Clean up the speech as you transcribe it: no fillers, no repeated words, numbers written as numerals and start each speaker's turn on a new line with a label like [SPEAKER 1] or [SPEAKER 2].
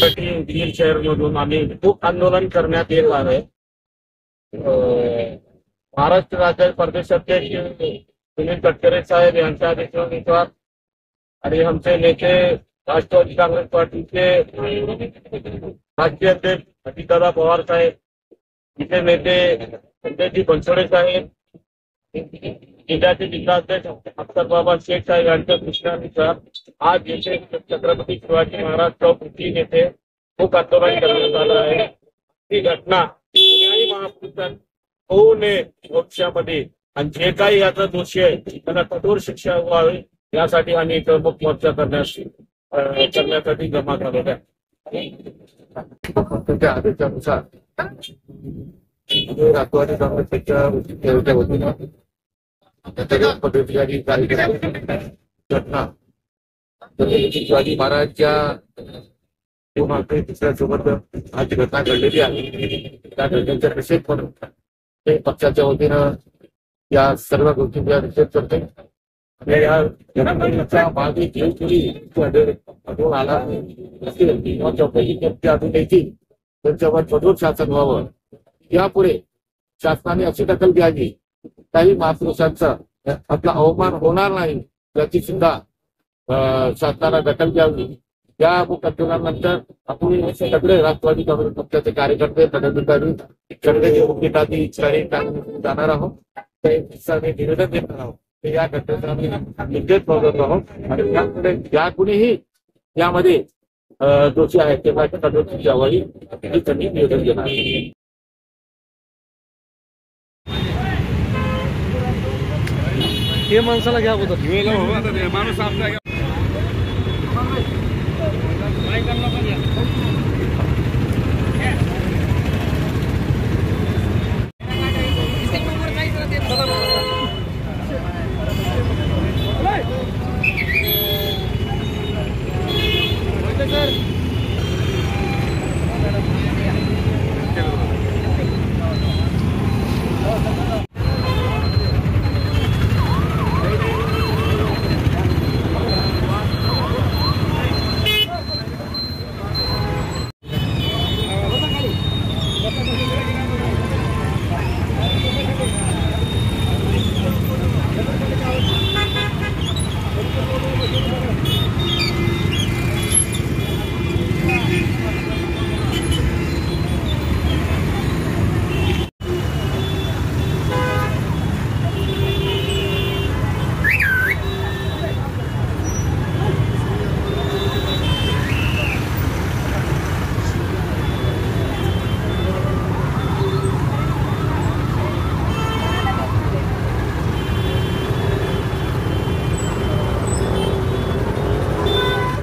[SPEAKER 1] बीड शहरमधून आम्ही खूप आंदोलन करण्यात येत आहे। महाराष्ट्र राज्य प्रदेशाध्यक्ष सुनील तटकरे साहेब यांच्या आदेशानुसार आणि आमचे नेते राष्ट्रवादी काँग्रेस पार्टीचे राष्ट्रीय अध्यक्ष अजितदादा पवार साहेब, इथे नेते संजयजी बनसोडे साहेब, जिल्ह्याचे जिल्हाध्यक्ष अख्तरबाबा शेख साहेब यांच्या सूचनानुसार आज येथे छत्रपती शिवाजी महाराज चौक येथे खूप आंदोलन करण्यात आलं आहे। ही घटना कुठल्याही महापुरुषांनी होऊ नये पक्षामध्ये, आणि जे काही याचा दोषी आहे त्यांना कठोर शिक्षा व्हावी यासाठी आम्ही इथं मुक्त मोर्चा करण्यासाठी जमा झालेला आहे। त्याच्या आदेशानुसार राष्ट्रवादी काँग्रेस पक्षाच्या वतीनं घटना शिवाजी महाराजच्या दुसऱ्यासोबत आज घटना घडलेली आहे। त्या घटनेचा निषेध म्हणून ते पक्षाच्या वतीनं या सर्व गोष्टींचा निषेध करते। या घटनेचा मागे जे कोणी आढळून आला असेल किंवा चौकशी केली अजून येतील त्यांच्यावर कठोर शासन व्हावं, यापुढे शासनाने अशी दखल घ्यावी काही महापुरुषांचा आपला अवमान होणार नाही याची सुद्धा शासनाला दखल घ्यावी। या आंदोलनानंतर आपण सगळे राष्ट्रवादी काँग्रेस पक्षाचे कार्यकर्ते पदाधिकारी सगळे जाणार आहोत, निवेदन देणार आहोत, या घटनेचा आम्ही निषेध नोंदवत आहोत आणि त्यापुढे ज्या कुणीही यामध्ये दोषी आहेत तेव्हा कठोर शिक्षा व्हावी ही त्यांनी निवेदन देणार आहे।
[SPEAKER 2] हे माणसाला घ्या अगोदर माणूस सर